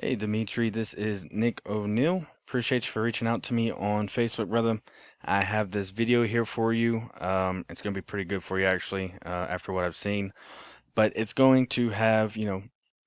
Hey Dimitri, this is Nick O'Neill. Appreciate you for reaching out to me on Facebook, brother. I have this video here for you. It's going to be pretty good for you actually, after what I've seen. But it's going to have,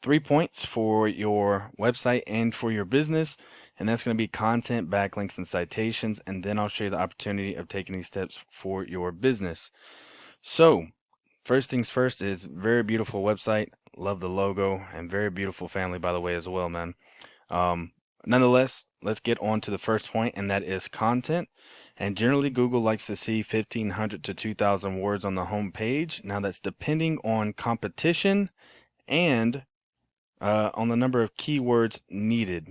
3 points for your website and for your business, and that's going to be content, backlinks, and citations. And then I'll show you the opportunity of taking these steps for your business. So, first things first is very beautiful website. Love the logo and very beautiful family, by the way, as well, man. Um, Nonetheless, let's get on to the first point, and that is content. And generally, Google likes to see 1,500 to 2,000 words on the home page. Now, that's depending on competition and on the number of keywords needed.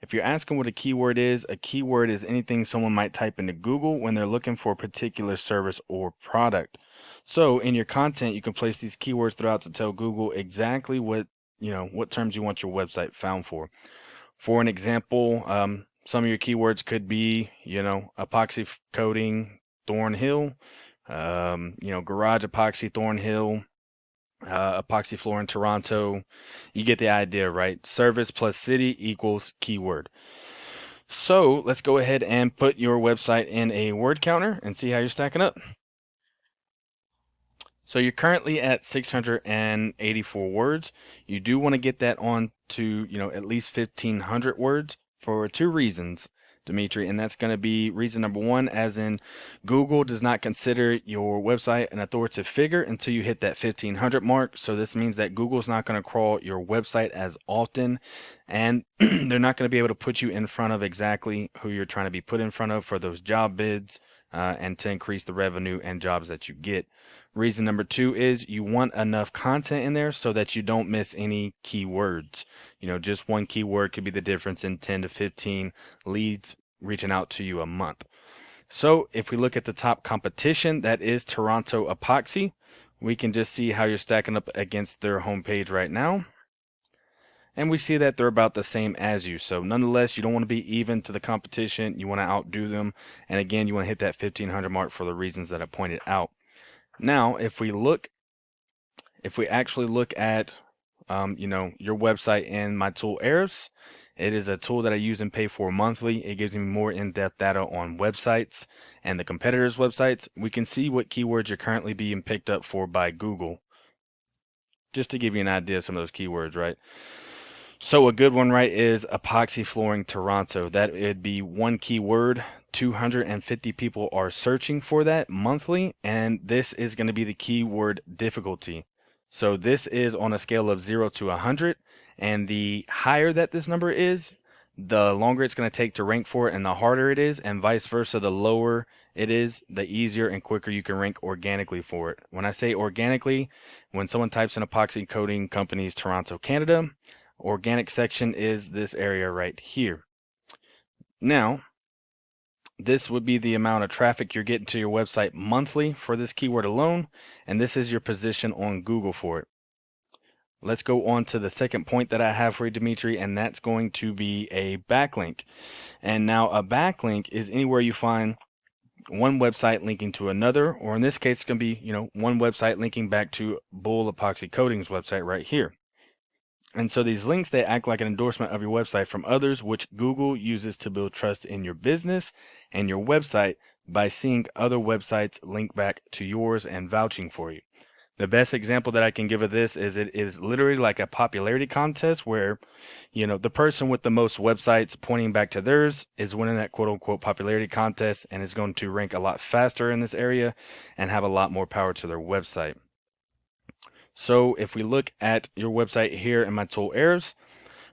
If you're asking what a keyword is anything someone might type into Google when they're looking for a particular service or product. So in your content, you can place these keywords throughout to tell Google exactly what terms you want your website found for. For an example, some of your keywords could be, epoxy coating, Thornhill, garage epoxy, Thornhill, epoxy floor in Toronto. You get the idea, right? Service plus city equals keyword. So let's go ahead and put your website in a word counter and see how you're stacking up. So you're currently at 684 words. You do want to get that on to, at least 1,500 words for two reasons, Dimitri. And that's going to be reason number one, as in Google does not consider your website an authoritative figure until you hit that 1,500 mark. So this means that Google's not going to crawl your website as often, and they're not going to be able to put you in front of exactly who you're trying to be put in front of for those job bids, and to increase the revenue and jobs that you get. Reason number two is you want enough content in there so that you don't miss any keywords. Just one keyword could be the difference in 10 to 15 leads reaching out to you a month. So if we look at the top competition, that is Toronto Epoxy. We can just see how you're stacking up against their homepage right now. And we see that they're about the same as you. So nonetheless, you don't want to be even to the competition. You want to outdo them. And again, you want to hit that 1,500 mark for the reasons that I pointed out. Now, if we actually look at, your website in my tool Ahrefs, it is a tool that I use and pay for monthly. It gives me more in-depth data on websites and the competitors' websites. We can see what keywords are currently being picked up for by Google, just to give you an idea of some of those keywords, right? So a good one, right, is epoxy flooring Toronto. That would be one keyword. 250 people are searching for that monthly, and this is going to be the keyword difficulty. So this is on a scale of 0 to 100, and the higher that this number is, the longer it's going to take to rank for it and the harder it is, and vice versa. The lower it is, the easier and quicker you can rank organically for it. When I say organically, when someone types in epoxy coating companies Toronto, Canada, organic section is this area right here. Now, this would be the amount of traffic you're getting to your website monthly for this keyword alone, and this is your position on Google for it. Let's go on to the second point that I have for you, Dimitri, and that's going to be a backlink. And now a backlink is anywhere you find one website linking to another, or in this case, it's going to be, one website linking back to Bull Epoxy Coatings website right here. And so these links, they act like an endorsement of your website from others, which Google uses to build trust in your business and your website by seeing other websites link back to yours and vouching for you. The best example that I can give of this is it is literally like a popularity contest where, the person with the most websites pointing back to theirs is winning that quote unquote popularity contest and is going to rank a lot faster in this area and have a lot more power to their website. So if we look at your website here in my tool Ahrefs,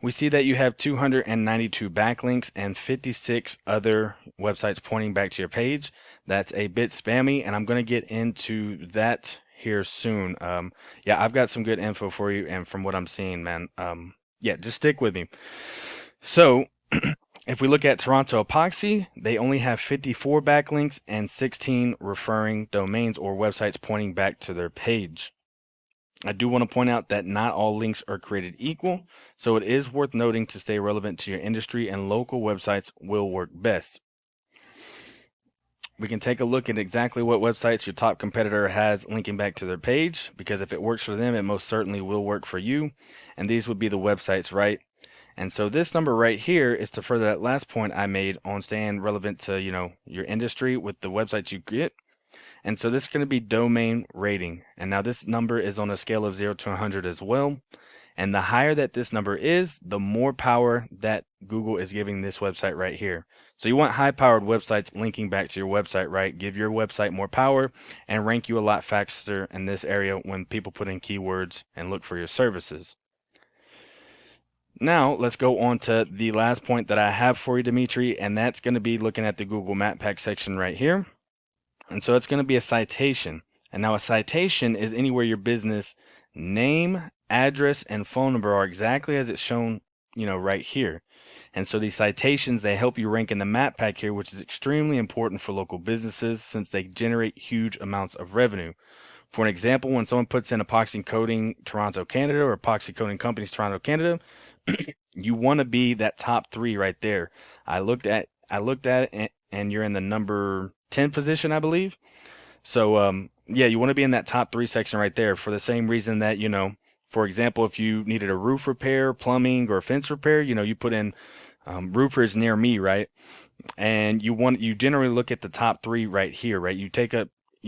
we see that you have 292 backlinks and 56 other websites pointing back to your page. That's a bit spammy, and I'm going to get into that here soon. Yeah, I've got some good info for you, and from what I'm seeing, man, yeah, just stick with me. So if we look at Toronto Epoxy, they only have 54 backlinks and 16 referring domains or websites pointing back to their page. I do want to point out that not all links are created equal, so it is worth noting to stay relevant to your industry, and local websites will work best. We can take a look at exactly what websites your top competitor has linking back to their page, because if it works for them, it most certainly will work for you. And these would be the websites, right? And so this number right here is to further that last point I made on staying relevant to, your industry with the websites you get. And so this is going to be domain rating. And now this number is on a scale of 0 to 100 as well. And the higher that this number is, the more power that Google is giving this website right here. So you want high powered websites linking back to your website, right? Give your website more power and rank you a lot faster in this area when people put in keywords and look for your services. Now, let's go on to the last point that I have for you, Dimitri, and that's going to be looking at the Google Map Pack section right here. And so it's going to be a citation. And now a citation is anywhere your business name, address, and phone number are exactly as it's shown, right here. And so these citations, they help you rank in the map pack here, which is extremely important for local businesses since they generate huge amounts of revenue. For an example, when someone puts in Epoxy Coating Toronto, Canada, or Epoxy Coating Companies Toronto, Canada, you want to be that top 3 right there. I looked at it, and you're in the number 10 position, I believe. So, yeah, you want to be in that top 3 section right there for the same reason that, for example, if you needed a roof repair, plumbing, or fence repair, you put in roofers near me, right? And you generally look at the top 3 right here, right? You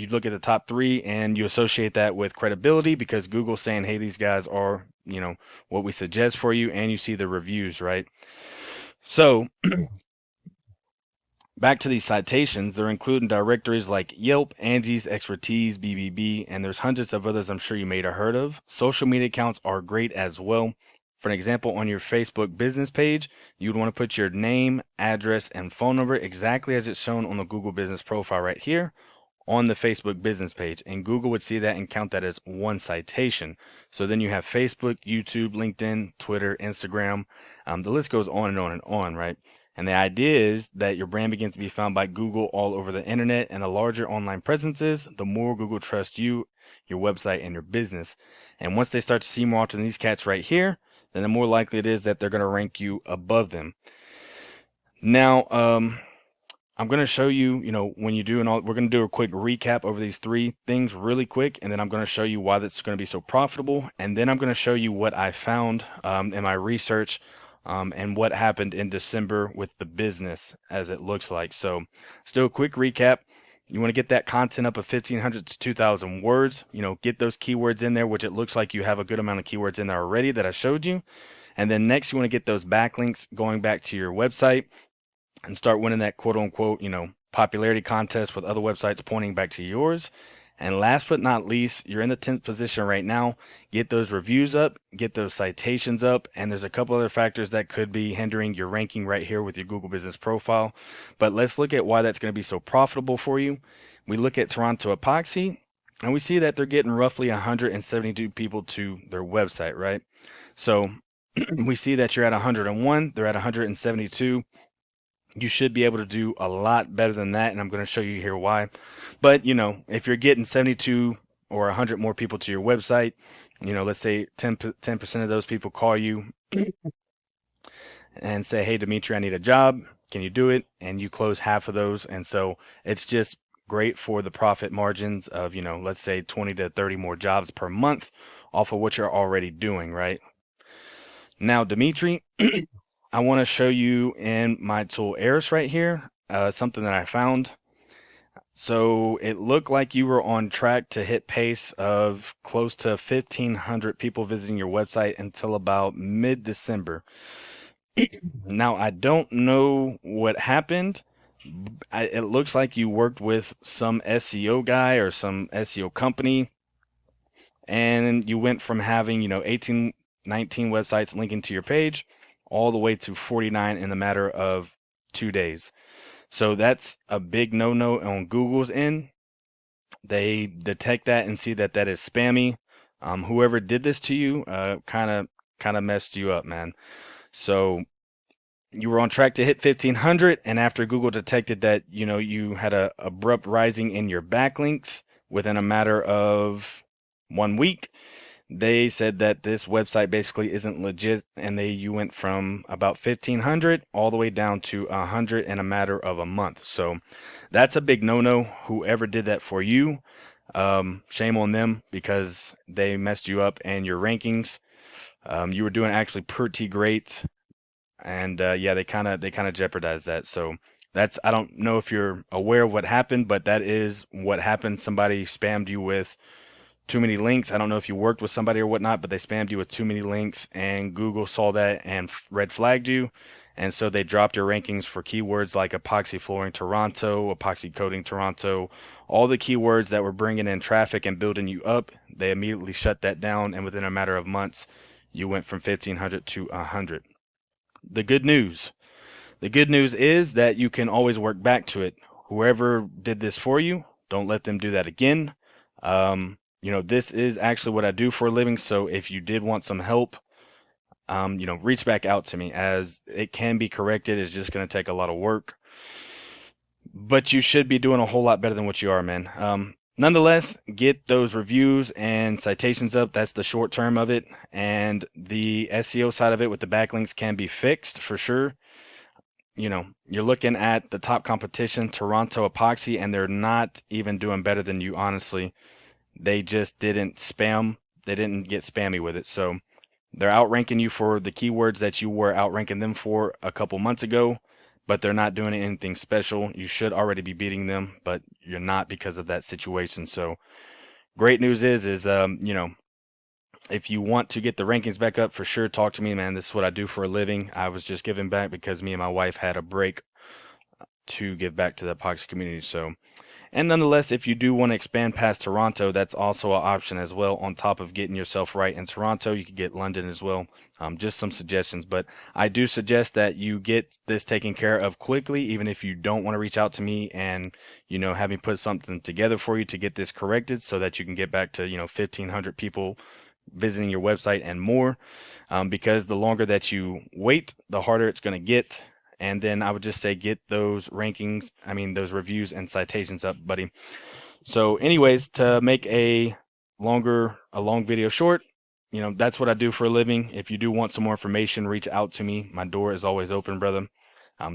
look at the top 3 and you associate that with credibility because Google's saying, hey, these guys are, what we suggest for you, and you see the reviews, right? So back to these citations, they're included in directories like Yelp, Angie's, Expertise, BBB, and there's hundreds of others I'm sure you may have heard of. Social media accounts are great as well. For an example, on your Facebook business page, you'd want to put your name, address, and phone number exactly as it's shown on the Google business profile right here on the Facebook business page. And Google would see that and count that as one citation. So then you have Facebook, YouTube, LinkedIn, Twitter, Instagram. The list goes on and on and on, right? And the idea is that your brand begins to be found by Google all over the internet. And the larger online presence is, the more Google trusts you, your website, and your business. And once they start to see more often these cats right here, then the more likely it is that they're going to rank you above them. Now, I'm going to show you, when you do, we're going to do a quick recap over these 3 things really quick, and then I'm going to show you why that's going to be so profitable, and then I'm going to show you what I found in my research and what happened in December with the business as it looks like. So, still a quick recap. You want to get that content up of 1,500 to 2,000 words. Get those keywords in there, which it looks like you have a good amount of keywords in there already that I showed you. And then next, you want to get those backlinks going back to your website and start winning that quote unquote, popularity contest with other websites pointing back to yours. And last but not least, you're in the 10th position right now. Get those reviews up, get those citations up, and there's a couple other factors that could be hindering your ranking right here with your Google Business Profile. But let's look at why that's going to be so profitable for you. We look at Toronto Epoxy, and we see that they're getting roughly 172 people to their website, right? So we see that you're at 101, they're at 172. You should be able to do a lot better than that, and I'm going to show you here why. But, if you're getting 72 or 100 more people to your website, let's say 10% of those people call you and say, hey, Dimitri, I need a job. Can you do it? And you close half of those. And so it's just great for the profit margins of, let's say 20 to 30 more jobs per month off of what you're already doing, right? Now, Dimitri, I want to show you in my tool Eris right here, something that I found. So it looked like you were on track to hit pace of close to 1,500 people visiting your website until about mid-December. Now, I don't know what happened. It looks like you worked with some SEO guy or some SEO company, and you went from having, 18, 19 websites linking to your page all the way to 49 in the matter of 2 days. So that's a big no-no on Google's end. They detect that and see that that is spammy. Whoever did this to you, kind of messed you up, man. So you were on track to hit 1,500, and after Google detected that, you had a abrupt rising in your backlinks within a matter of 1 week, they said that this website basically isn't legit, and you went from about 1,500 all the way down to 100 in a matter of a month. So that's a big no-no. Whoever did that for you, shame on them because they messed you up and your rankings. You were doing actually pretty great and yeah, they kind of jeopardized that. So that's, I don't know if you're aware of what happened, but that is what happened. Somebody spammed you with too many links. I don't know if you worked with somebody or whatnot, but they spammed you with too many links, and Google saw that and red flagged you. And so they dropped your rankings for keywords like epoxy flooring Toronto, epoxy coating Toronto, all the keywords that were bringing in traffic and building you up. They immediately shut that down, and within a matter of months, you went from 1,500 to 100. The good news. The good news is that you can always work back to it. Whoever did this for you, don't let them do that again. This is actually what I do for a living. So if you did want some help, reach back out to me, as it can be corrected. It's just going to take a lot of work, but you should be doing a whole lot better than what you are, man. Nonetheless, get those reviews and citations up. That's the short term of it. And the SEO side of it with the backlinks can be fixed for sure. You're looking at the top competition, Toronto Epoxy, and they're not even doing better than you, honestly. They just didn't spam. They didn't get spammy with it. So they're outranking you for the keywords that you were outranking them for a couple months ago, but they're not doing anything special. You should already be beating them, but you're not because of that situation. So great news is if you want to get the rankings back up, for sure, talk to me, man. This is what I do for a living. I was just giving back because me and my wife had a break to give back to the epoxy community. So, and nonetheless, if you do want to expand past Toronto, that's also an option as well. On top of getting yourself right in Toronto, you could get London as well. Just some suggestions, but I do suggest that you get this taken care of quickly, even if you don't want to reach out to me and, have me put something together for you to get this corrected so that you can get back to, 1,500 people visiting your website and more, because the longer that you wait, the harder it's going to get. And then I would just say get those rankings, those reviews and citations up, buddy. So anyways, to make a long video short, that's what I do for a living. If you do want some more information, reach out to me. My door is always open, brother.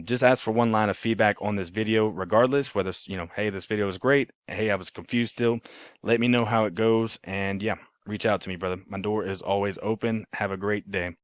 Just ask for one line of feedback on this video, regardless, whether it's, hey, this video is great. Hey, I was confused still. Let me know how it goes. And yeah, reach out to me, brother. My door is always open. Have a great day.